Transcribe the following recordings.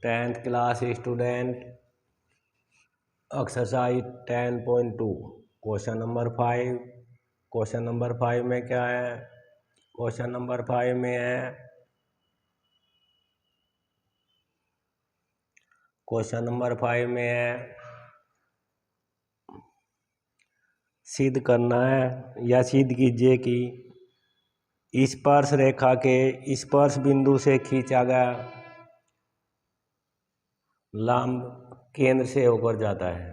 10th class student exercise 10.2 question number 5। Question number 5 में क्या है? क्वेश्चन नंबर 5 में है सिद्ध करना है या सिद्ध कीजिए कि स्पर्श रेखा के स्पर्श बिंदु से खींचा गया लंब केंद्र से होकर जाता है।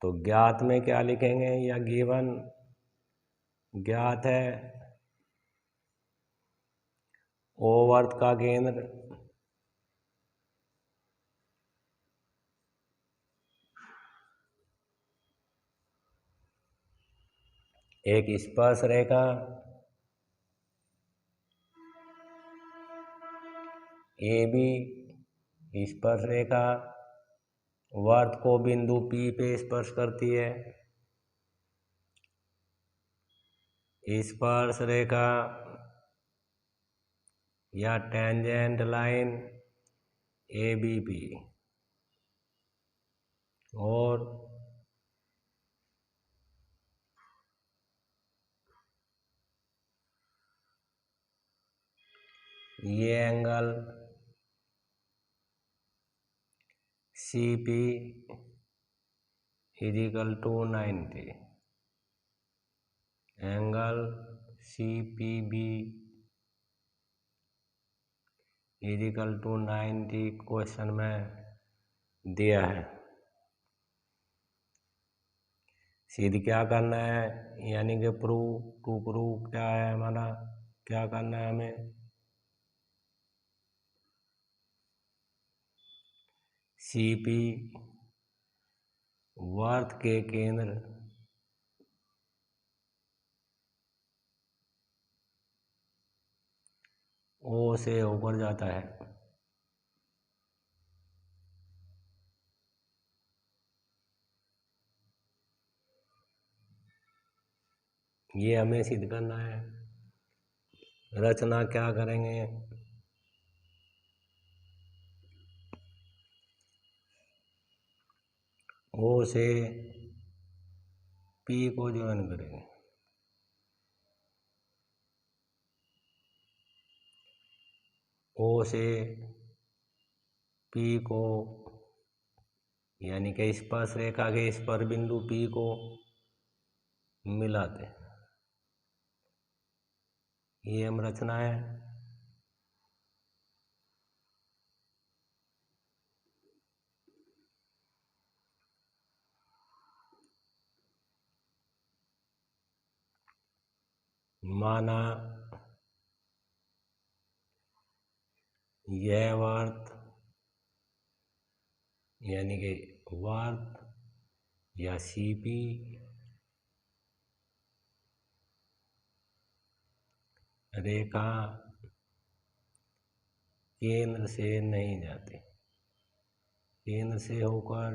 तो ज्ञात में क्या लिखेंगे या गिवन ज्ञात है ओ वर्त का केंद्र एक स्पर्श रेखा AB स्पर्श रेखा वर्त को बिंदु P पे स्पर्श करती है। स्पर्श रेखा या टेंजेंट लाइन ABP और ये angle CP = 90। Angle CPB = 90 question में दिया है। सीधी क्या करना है यानी कि प्रूफ क्या है हमारा, क्या करना है हमें? CP वर्त के केंद्र O से होकर जाता है। ये हमें सिद्ध करना है। रचना क्या करेंगे? O से P को ज्वाइन करेंगे। O से P को यानी कि स्पर्श रेखा के स्पर्श बिंदु P को मिलाते हैं। ये हम रचना है। माना यह वर्त यानी कि वर्त या CP रेखा केंद्र से नहीं जाती, केंद्र से होकर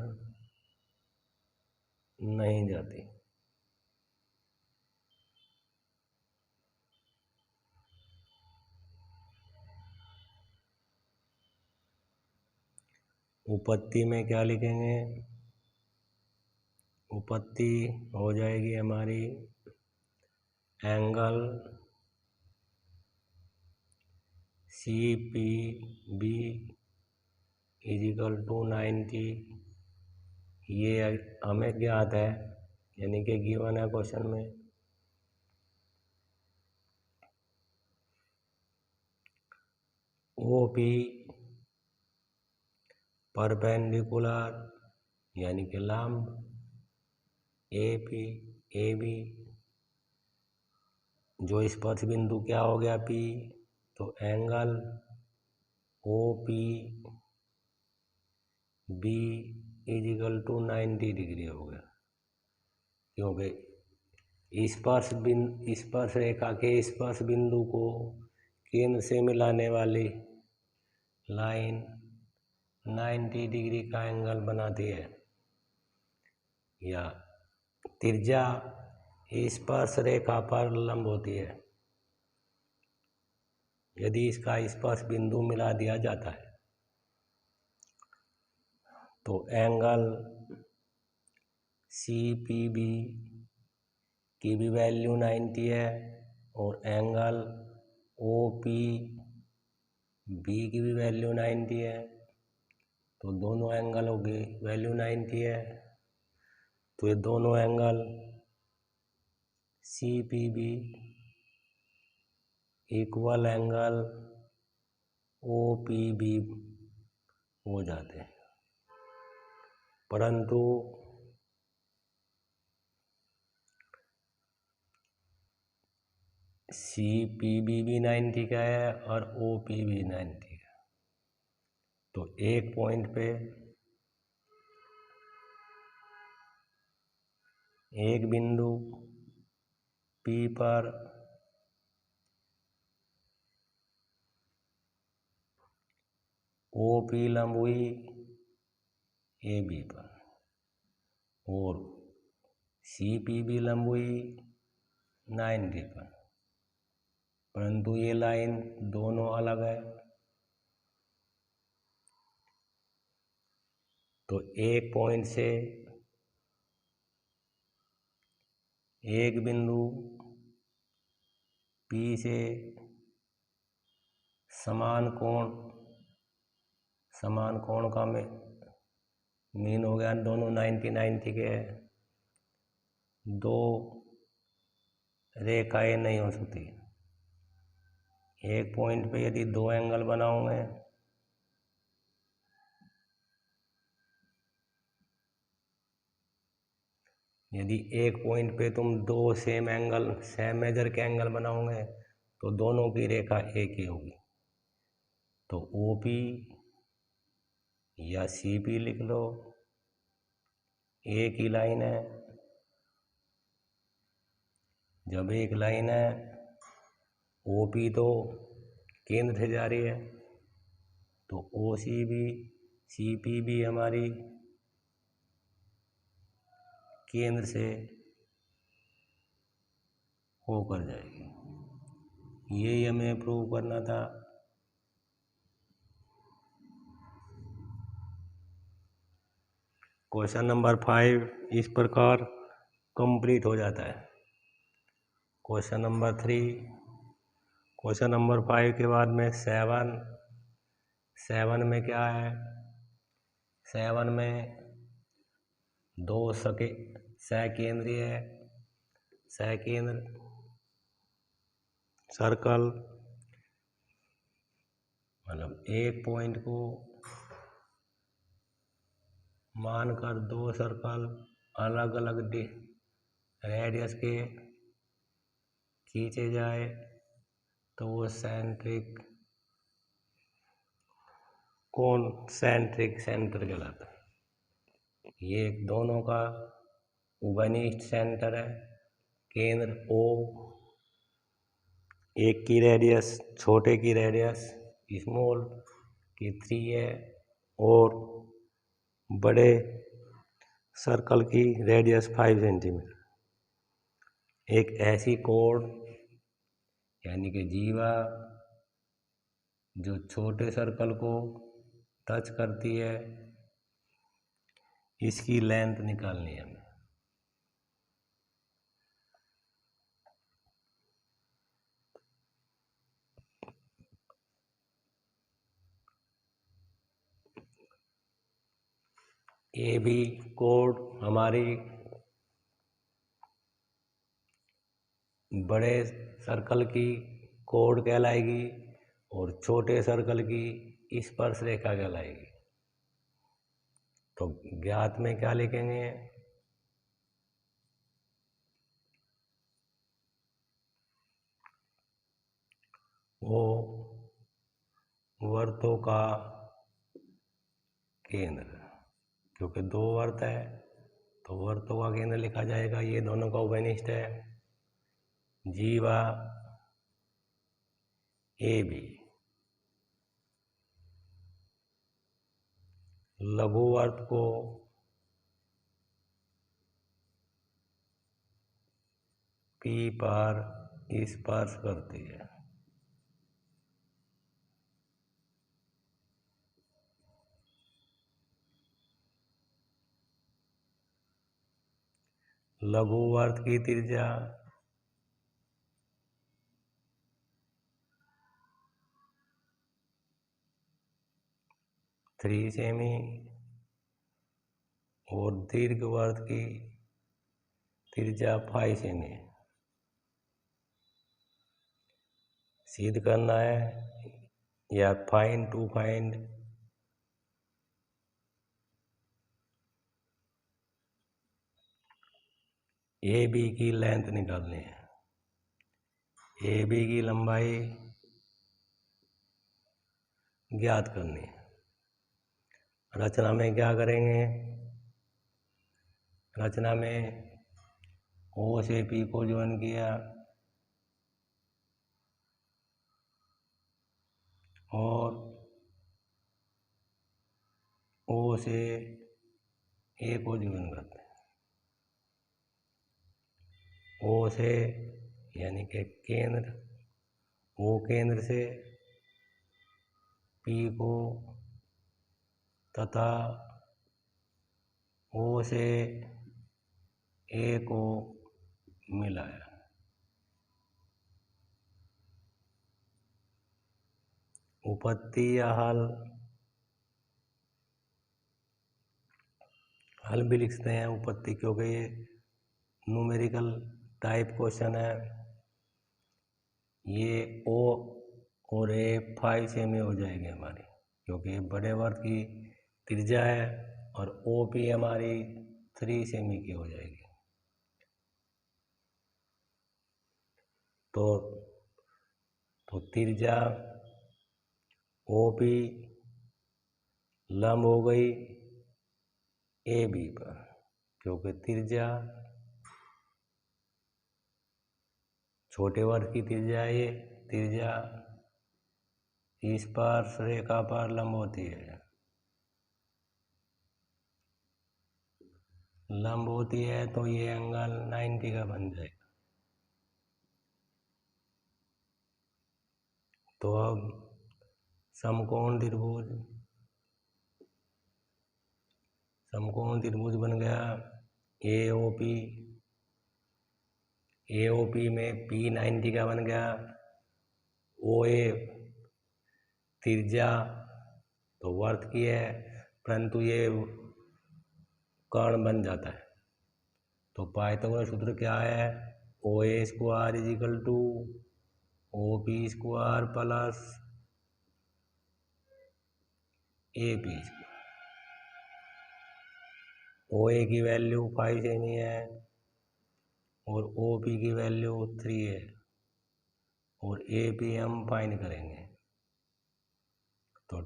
नहीं जाती। उपपत्ति में क्या लिखेंगे? उपपत्ति हो जाएगी हमारी एंगल CPB = 90। ये हमें ज्ञात है यानी कि गिवन है क्वेश्चन में। OP परपेंडिकुलर यानी कि लंब AB जो स्पर्श बिंदु क्या हो गया P, तो एंगल OPB = 90 डिग्री हो गया, क्योंकि स्पर्श रेखा के स्पर्श बिंदु को केंद्र से मिलाने वाली लाइन 90 डिग्री का एंगल बनाती है। या त्रिज्या स्पर्श रेखा पर लंब होती है यदि इसका स्पर्श बिंदु मिला दिया जाता है। तो एंगल सी पी बी की भी वैल्यू 90 है और एंगल ओ पी बी की भी वैल्यू 90 है। तो दोनों एंगलों की वैल्यू 90 है, तो ये दोनों angle C P B equal angle O P B हो जाते हैं। परंतु सी पी बी भी 90 का है और ओ पी भी 90 का। तो एक पॉइंट पे एक बिंदु P पर OP लंब हुई AB पर और CPB लंब हुई 90 पर, परंतु ये लाइन दोनों अलग है। तो एक पॉइंट से एक बिंदु P से समान कोण का मीन हो गया, दोनों 90 के हैं। दो रेखाएं नहीं हो सकती। एक पॉइंट पे यदि दो एंगल बनाओगे यदि एक पॉइंट पे तुम दो सेम मेजर के एंगल बनाओगे तो दोनों की रेखा एक ही होगी। तो OP या CP लिख लो, एक ही लाइन है। जब एक लाइन है, OP तो केंद्र से जा रही है, तो OC भी CP भी हमारी केंद्र से होकर जाएगी। यही हमें प्रूव करना था। क्वेश्चन नंबर 5 इस प्रकार कंप्लीट हो जाता है। क्वेश्चन नंबर 3, क्वेश्चन नंबर 5 के बाद में 7 में क्या है? 7 में दो सकेंद्रीय सर्कल, मतलब एक पॉइंट को मानकर दो सर्कल अलग अलग रेडियस के खींचे जाए तो वो सेंट्रिक सेंटर कहलाता है। ये दोनों का उभयनिष्ठ सेंटर है। केंद्र O, एक की रेडियस, छोटे की रेडियस स्मॉल की 3 है और बड़े सर्कल की रेडियस 5 सेंटीमीटर। एक ऐसी कोण यानी कि जीवा जो छोटे सर्कल को टच करती है, इसकी लेंथ निकालनी है हमें। ये भी कोण हमारी बड़े सर्कल की कोण कहलाएगी और छोटे सर्कल की स्पर्श रेखा कहलाएगी। तो ज्ञात में क्या लिखेंगे? वो वर्तों का केंद्र, क्योंकि दो वर्त है तो वर्तों का केंद्र लिखा जाएगा। ये दोनों का उभयनिष्ठ है। जीवा AB लघुवर्त को P पर स्पर्श करती है। लघु वर्त की त्रिज्या 3 सेमी और दीर्घ वर्त की त्रिज्या 5 सेमी है। सिद्ध करना है या find to find A B की लेंथ निकालनी है। ए बी की लंबाई ज्ञात करनी है। रचना में क्या करेंगे? रचना में ओ से पी को ज्वाइन किया और ओ से ए को ज्वाइन करते हैं। ओ से यानी कि केंद्र, ओ केंद्र से पी को तथा ओ से ए को मिलाया। उपपत्ति या हल भी लिखते हैं उपपत्ति, क्योंकि ये न्यूमेरिकल टाइप क्वेश्चन है। ये ओ और ए 5 सेमी हो जाएगी हमारी, क्योंकि बड़े वर्त की त्रिज्या है और ओ पी हमारी 3 सेमी की हो जाएगी। तो त्रिज्या ओ पी लंब हो गई ए बी पर, क्योंकि त्रिज्या छोटे वर्ग की त्रिज्या है। ये त्रिज्या इस पर रेखा पर लंब होती है, लंब होती है तो ये एंगल 90 का बन जाएगा। तो अब समकोण त्रिभुज बन गया एओपी। एओपी में पी 90 का बन गया। ओए त्रिज्या तो वर्त की है, परंतु ये कर्ण बन जाता है। तो पाइथागोरस सूत्र क्या है? O A square is equal to O P square plus A P square. O A की वैल्यू 5 सेमी है और ओ पी की वैल्यू 3 है और ए पी हम फाइंड करेंगे। तो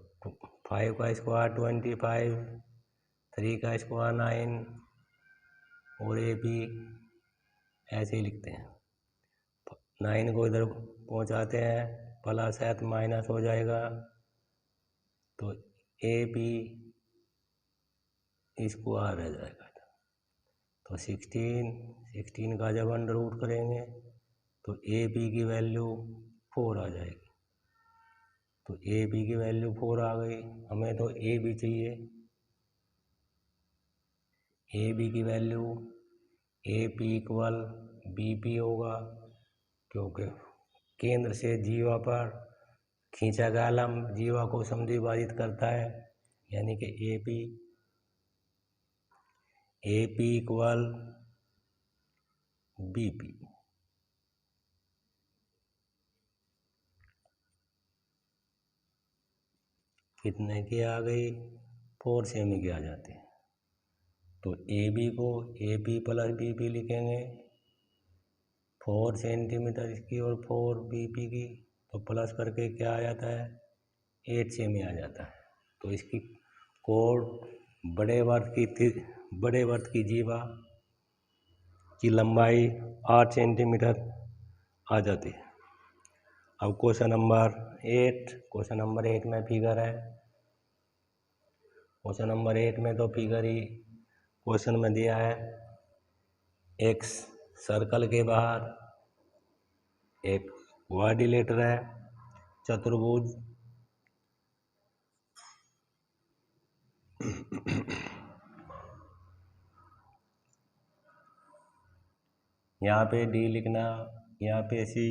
5 का स्क्वायर 25, 3 का स्क्वायर 9 और ए पी ऐसे ही लिखते हैं। 9 को इधर पहुंचाते हैं, प्लस है तो माइनस हो जाएगा। तो ए पी स्क्वायर रह जाएगा। तो 16 का जब अंडर रूट करेंगे तो ए पी की वैल्यू 4 आ जाएगी। तो ए पी की वैल्यू 4 आ गई। हमें तो ए बी चाहिए। ए बी की value A P equal B P होगा, क्योंकि केंद्र से जीवा पर खींचा गया लंब जीवा को समद्विभाजित करता है, यानी कि A P equal B P. कितने की आ गई? 4 सेमी की आ जाती है। तो ए बी को A P plus B P लिखेंगे। 4 सेंटीमीटर इसकी और 4 बी पी की, तो प्लस करके क्या आ जाता है? 8 सेमी आ जाता है। तो इसकी कोण बड़े वर्त की जीवा की लंबाई 8 सेंटीमीटर आ जाती है। अब क्वेश्चन नंबर 8 में फिगर है। क्वेश्चन नंबर 8 में तो फिगर ही क्वेश्चन में दिया है। एक सर्कल के बाहर एक क्वाड्रिलेटर है, चतुर्भुज। यहाँ पे डी लिखना, यहाँ पे सी,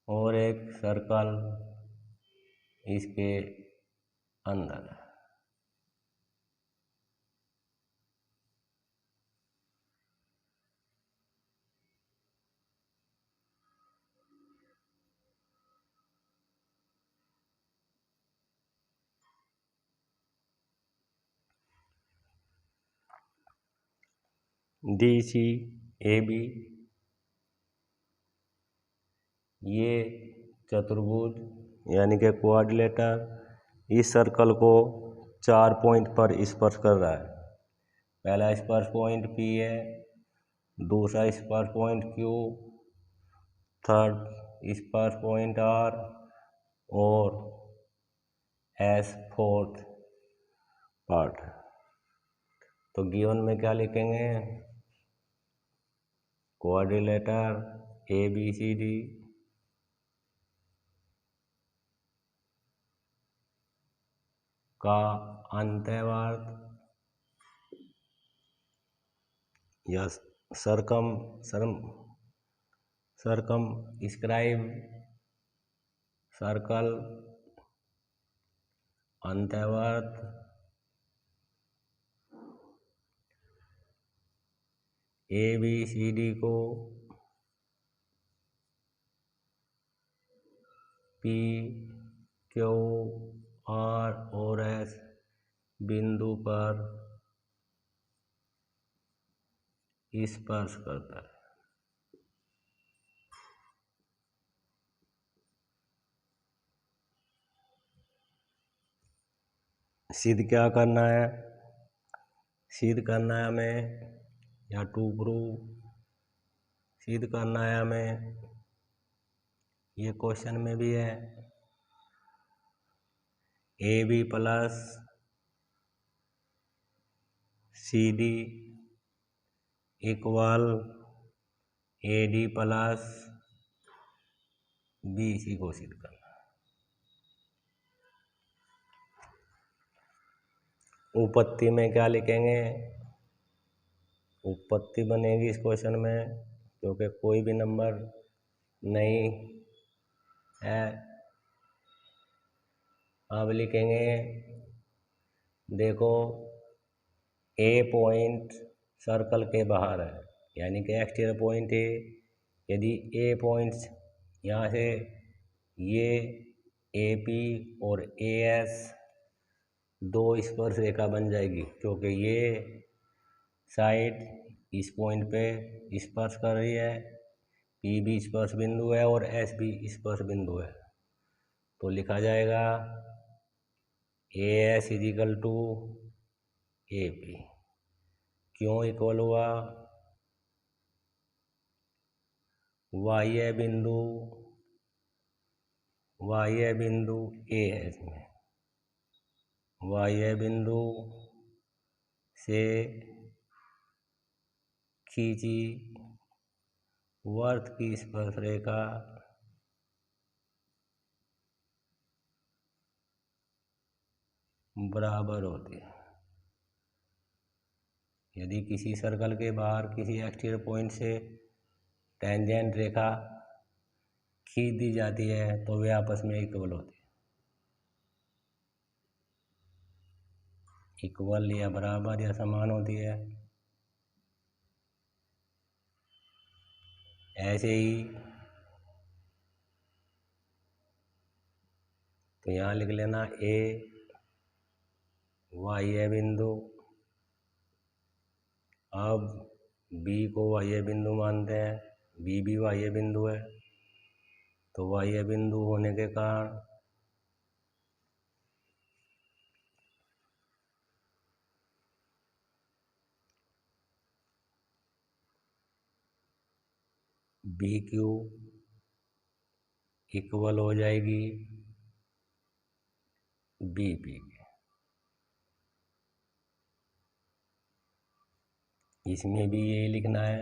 और एक सर्कल इसके अंदर। डी सी ए बी, ये चतुर्भुज यानी कि क्वाड्रिलेटर इस सर्कल को 4 पॉइंट पर स्पर्श कर रहा है। पहला स्पर्श पॉइंट पी है, दूसरा स्पर्श पॉइंट क्यू, थर्ड स्पर्श पॉइंट आर और एस फोर्थ पार्ट। तो गिवन में क्या लिखेंगे, quadrilateral A B C D का अंतःवर्त या सरकम स्क्राइब सर्कल अंतःवर्त ए बी सी डी को पी क्यू आर और एस बिंदु पर स्पर्श करता है। सिद्ध क्या करना है, सिद्ध करना है हमें, या टू प्रूव सिद्ध करना है हमें, ये क्वेश्चन में भी है, A B plus C D equal A D plus B C को सिद्ध करना। उपपत्ति में क्या लिखेंगे, उपपत्ति बनेगी इस क्वेश्चन में क्योंकि कोई भी नंबर नहीं है। अब लिखेंगे, देखो ए पॉइंट सर्कल के बाहर है यानी कि एक्सटीरियर पॉइंट ए, यदि ए पॉइंट्स यहाँ से ये ए पी और ए एस दो स्पर्श रेखा बन जाएगी क्योंकि ये साइड इस पॉइंट पे स्पर्श कर रही है, पी भी स्पर्श बिंदु है और एस भी स्पर्श बिंदु है। तो लिखा जाएगा A S is equal to A P. क्यों इक्वल हुआ, बाह्य बिंदु ए एस में बाह्य बिंदु से खींची वर्त की स्पर्श रेखा बराबर होती है। यदि किसी सर्कल के बाहर किसी एक्सटीरियर पॉइंट से टेंजेंट रेखा खींच दी जाती है तो वे आपस में इक्वल होती है, इक्वल या बराबर या समान होती है। ऐसे ही तो यहाँ लिख लेना ए बाह्य बिंदु, अब बी को बाह्य बिंदु मानते हैं, बी भी बाह्य बिंदु है, तो बाह्य बिंदु होने के कारण बी क्यू इक्वल हो जाएगी बी पी। इसमें भी यही लिखना है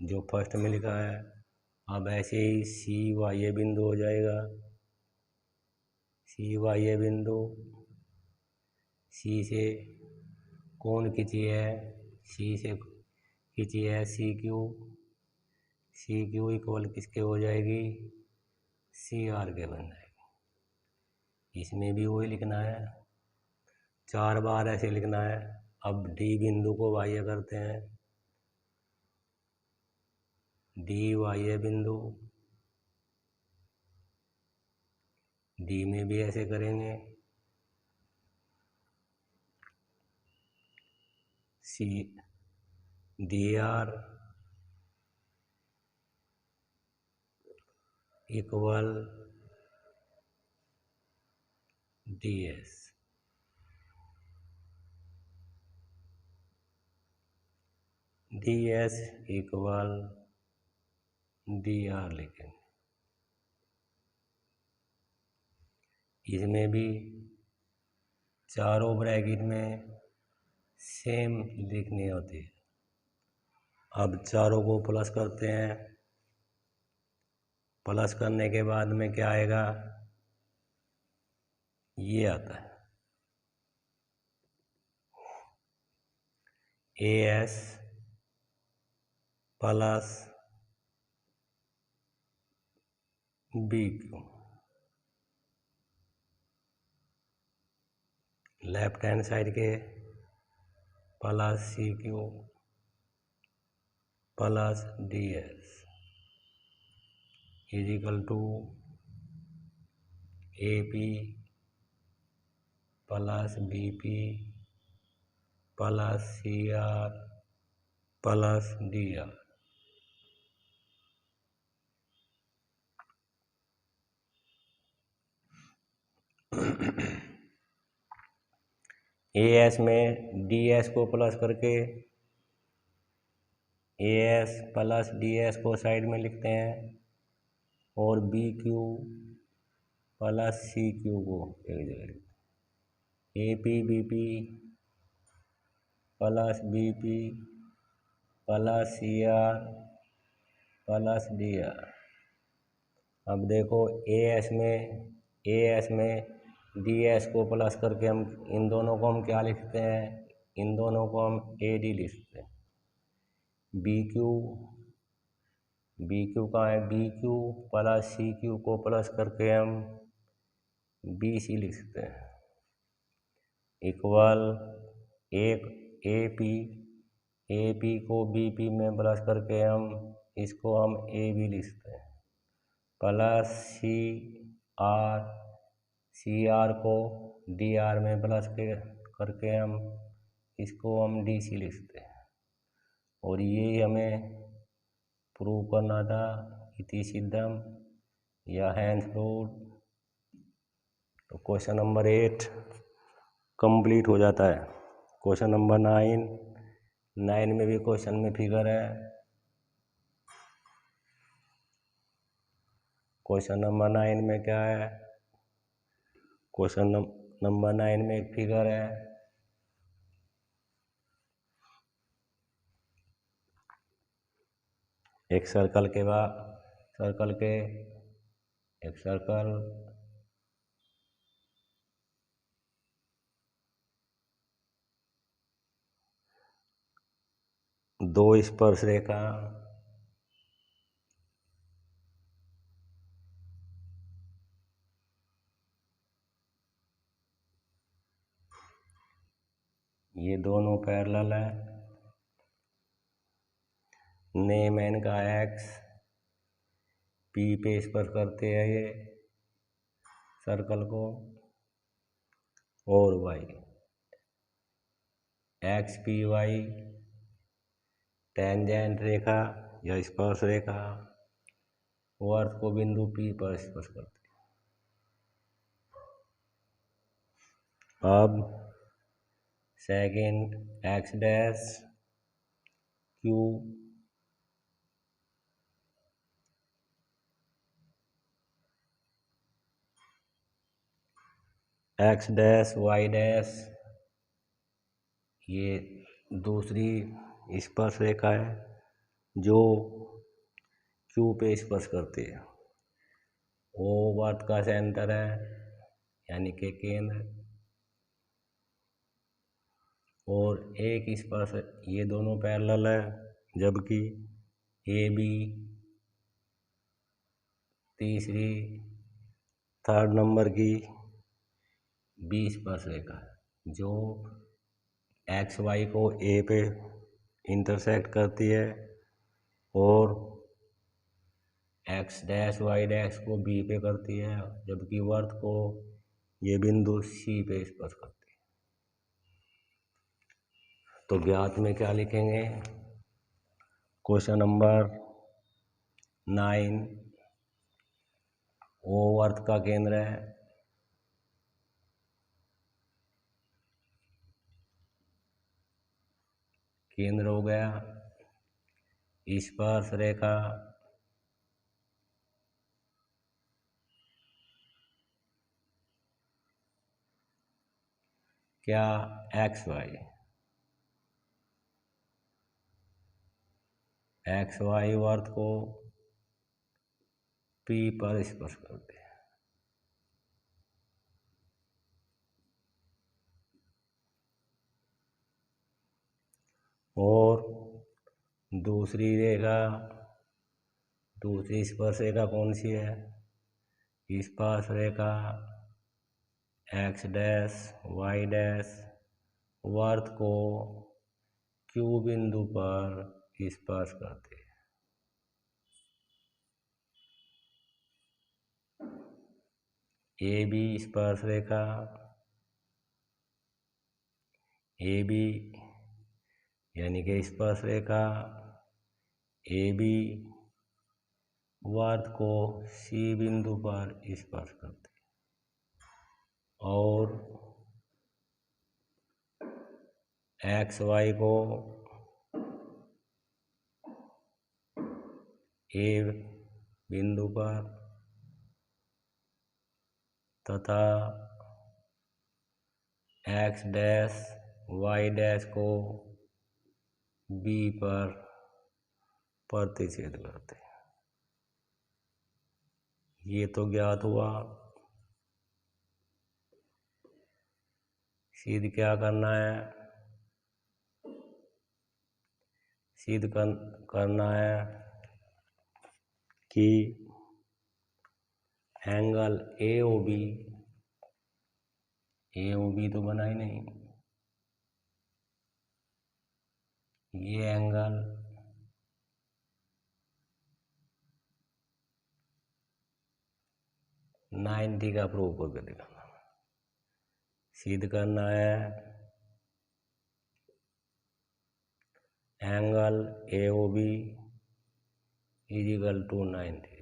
जो फर्स्ट में लिखा है। अब ऐसे ही सी बाह्य बिंदु हो जाएगा सी बाह्य बिंदु, सी से कौन खींची है, सी से खींची है C Q, C Q equal किसके हो जाएगी, सी आर के बन जाएगी। इसमें भी वही लिखना है, 4 बार ऐसे लिखना है। अब डी बिंदु को बाह्य करते हैं, डी बाह्य बिंदु, डी में भी ऐसे करेंगे, C D R equal D S, D S equal D R लिखेंगे। इसमें भी चारों ब्रैकेट में सेम लिखनी होती है। अब चारों को प्लस करते हैं, प्लस करने के बाद में क्या आएगा, ये आता है A S plus B Q, left hand side के plus C Q plus D S is equal to A P plus B P plus C R plus D R. A S में डी एस को plus करके A S plus D S को side में लिखते हैं और B Q plus C Q को एक जगह लिखते हैं, A P B P plus B P plus C R plus D R. अब देखो ए एस में डी एस को प्लस करके हम इन दोनों को हम क्या लिखते हैं, इन दोनों को हम ए डी लिखते हैं। बी क्यू कहाँ है, B Q plus C Q को प्लस करके हम बी सी लिखते हैं इक्वल एक ए पी को बी पी में प्लस करके हम इसको हम ए बी लिखते हैं प्लस सी आर को डी आर में प्लस करके हम इसको हम डी सी लिखते हैं। और ये हमें प्रूव करना था, इति सिद्धम या हैंस रूल। तो क्वेश्चन नंबर 8 कंप्लीट हो जाता है। क्वेश्चन नंबर 9 में भी क्वेश्चन में फिगर है। क्वेश्चन नंबर 9 में क्या है, क्वेश्चन नंबर 9 में एक फिगर है, एक सर्कल के एक सर्कल, दो स्पर्श रेखा, ये दोनों पैरेलल है, नेम एन का एक्स पी पे स्पर्श करते हैं ये सर्कल को, और Y X P Y tangent रेखा या स्पर्श रेखा वो अर्थ को बिंदु पी पर स्पर्श करते हैं। अब second X dash Q X dash Y dash ये दूसरी स्पर्श रेखा है जो क्यू पे स्पर्श करती है। ओ वर्त का सेंटर है, यानी कि केंद्र, और एक स्पर्श, ये दोनों पैरेलल है, जबकि ए बी तीसरी थर्ड नंबर की बी स्पर्श रेखा है, जो एक्स वाई को ए पे इंटरसेक्ट करती है और एक्स डैश वाई डैश को बी पे करती है, जबकि वर्त को ये बिंदु सी पे स्पर्श करती है। तो ज्ञात में क्या लिखेंगे? क्वेश्चन नंबर 9, ओ वर्त का केंद्र है, केंद्र हो गया, स्पर्श रेखा क्या? एक्स वाई, एक्स वाई वर्त को पी पर स्पर्श करते हैं। और दूसरी रेखा, दूसरी स्पर्श रेखा कौन सी है? स्पर्श रेखा एक्स डैश वाई डैश वर्त को क्यू बिंदु पर स्पर्श करते हैं। ए बी स्पर्श रेखा, ए बी यानी कि स्पर्श रेखा ए बी वर्त को सी बिंदु पर स्पर्श करते हैं, और एक्स वाई को ए बिंदु पर तथा एक्स डैश वाई डैश को बी पर प्रतिच्छेद करते हैं। ये तो ज्ञात हुआ। सिद्ध क्या करना है? सिद्ध करना है कि एंगल ए ओ बी तो बना ही नहीं, ये एंगल नाइन्टी का प्रूव करके दिखाना। सिद्ध करना है angle A O B is equal to 90 degree.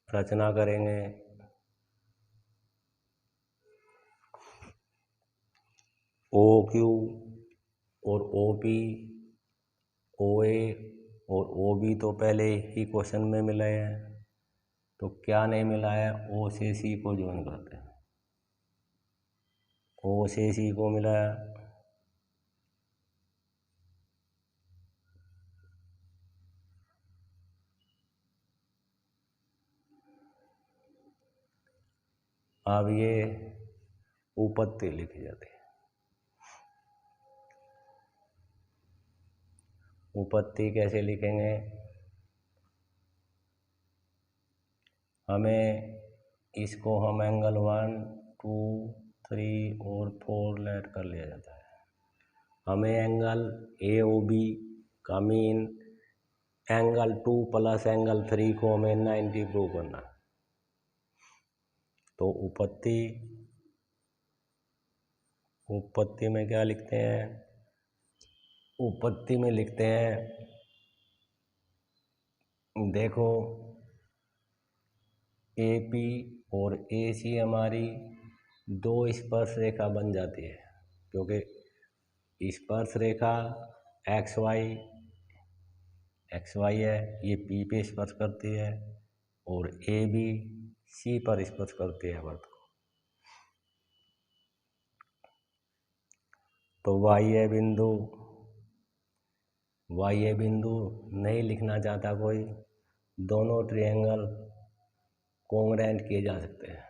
रचना करेंगे। ओ क्यू और ओ पी, ओ ए और ओ बी तो पहले ही क्वेश्चन में मिले हैं, तो क्या नहीं मिला है? ओ से सी को ज्वाइन करते हैं। ओ से सी को मिला है, अब ये उपपत्ति लिखी जाती है। उपपत्ति कैसे लिखेंगे? हमें इसको हम एंगल 1, 2, 3 और 4 लेट कर लिया जाता है। हमें एंगल ए ओ बी का मीन एंगल 2 प्लस एंगल 3 को हमें 90 प्रूव करना है। तो उपपत्ति में क्या लिखते हैं? उपपत्ति में लिखते हैं, देखो ए पी और ए सी हमारी दो स्पर्श रेखा बन जाती है, क्योंकि स्पर्श रेखा एक्स वाई है, ये पी पे स्पर्श करती है, और ए बी सी पर स्पर्श करती है वर्त को। तो वाई ए बिंदु नहीं लिखना चाहता कोई, दोनों ट्रायंगल कोंग्रेंट किए जा सकते हैं।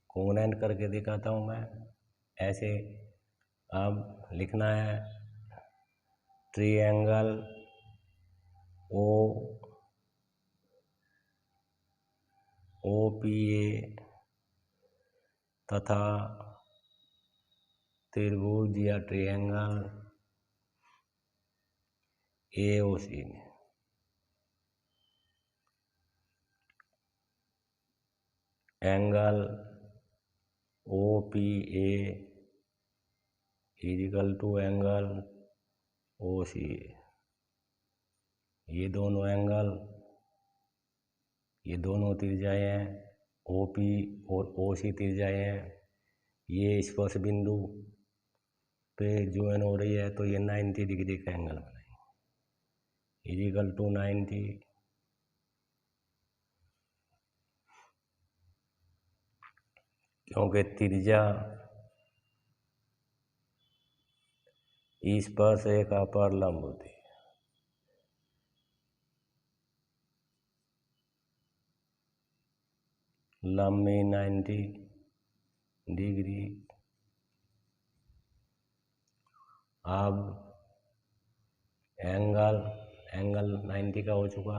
कोंग्रेंट करके दिखाता हूँ मैं। ऐसे अब लिखना है ट्रायंगल OPA तथा त्रिभुज या ट्रायंगल AOC में angle OPA equal to angle OCA। ये दोनों एंगल, ये दोनों त्रिज्याएं हैं, OP और OC त्रिज्याएं हैं। ये स्पर्श बिंदु पे ज्वाइन हो रही है तो ये 90 डिग्री का एंगल बनाएंगे इक्वल टू 90। क्योंकि त्रिज्या स्पर्श रेखा पर लंब होती है। लंब में 90 डिग्री। अब एंगल 90 का हो चुका।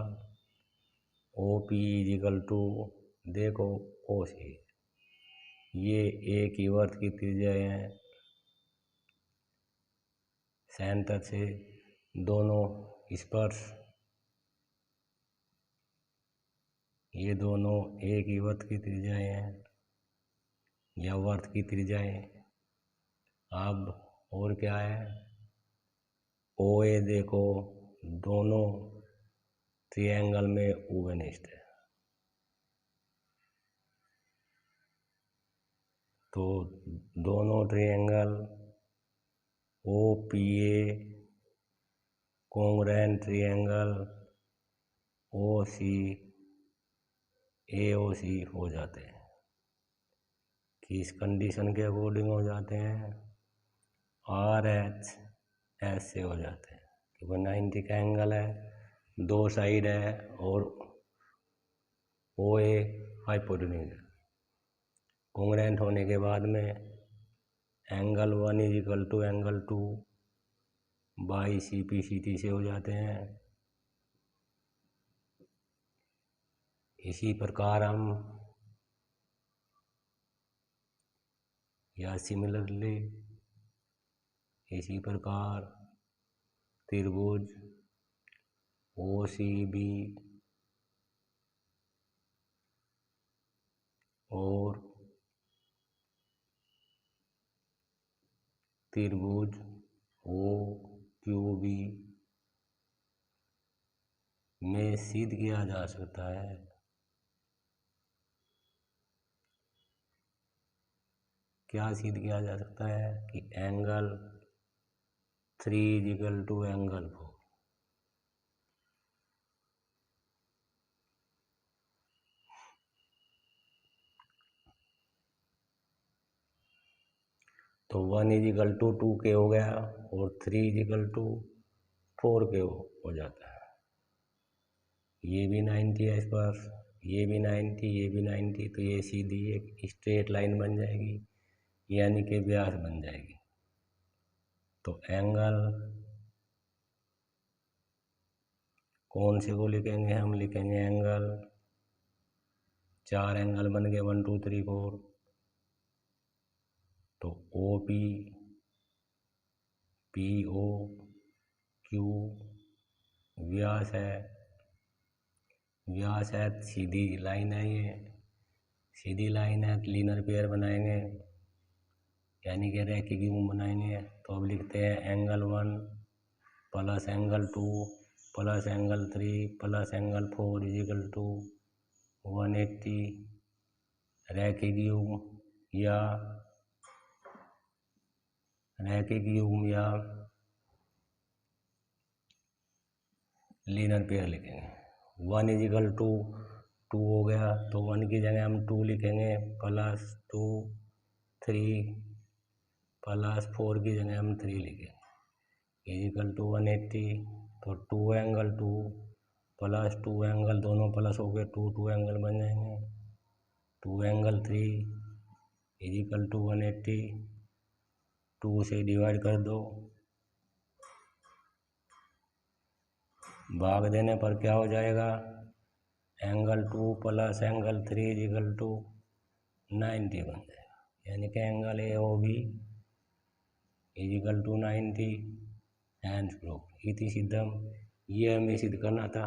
OP इक्वल टू देखो OC, ये एक ही वर्त की त्रिज्या है। सेंटर से दोनों स्पर्श, ये दोनों एक ही वर्त की त्रिज्याएं हैं या वर्त की त्रिज्याएं। अब और क्या है, OA देखो दोनों ट्रायंगल में ओवेनिस्ट है, तो दोनों ट्रायंगल OPA कोंग्रेंट ट्रायंगल AOC हो जाते हैं। कि इस कंडीशन के अकॉर्डिंग हो जाते हैं, RHS से हो जाते हैं क्योंकि 90 का एंगल है, दो साइड है और OA हाइपोटेन्यूज है। कोंग्रेंट होने के बाद में angle 1 equal to angle 2 by CPCT से हो जाते हैं। इसी प्रकार हम या सिमिलरली इसी प्रकार त्रिभुज OCB और त्रिभुज OQB में सिद्ध किया जा सकता है क्या सिद्ध किया जा सकता है कि एंगल 3 इक्वल टू एंगल 4। तो 1 इक्वल टू 2 के हो गया और 3 इक्वल टू 4 के हो जाता है। ये भी 90 है इस पर, ये भी 90, ये भी 90, तो ये सीधी एक स्ट्रेट लाइन बन जाएगी यानी कि व्यास बन जाएगी। तो एंगल कौन से को लिखेंगे, हम लिखेंगे एंगल, 4 एंगल बन गए 1 2 3 4। तो OP POQ व्यास है, सीधी लाइन है, ये सीधी लाइन है, लीनियर पेयर बनाएंगे यानी कि रैखिक युग्म बनाएंगे। तो अब लिखते हैं angle 1 plus angle 2 plus angle 3 plus angle 4 equal to 180। रैखिक युग्म या लीनियर पेयर लिखेंगे। 1 इक्वल टू 2 हो गया तो 1 की जगह हम 2 लिखेंगे, प्लस 2 3 प्लस 4 की जगह हम 3 लिखेंगे इक्वल टू 180। तो 2 एंगल 2 प्लस 2 एंगल, दोनों प्लस हो गए, 2 एंगल बन जाएंगे। 2 एंगल 3 इजिकल टू 180, 2 से डिवाइड कर दो, भाग देने पर क्या हो जाएगा, angle 2 plus angle 3 is equal to 90 बन जाएगा। यानी कि angle A O B is equal to 90। Hence proof, इति सिद्धम, ये हमें सिद्ध करना था।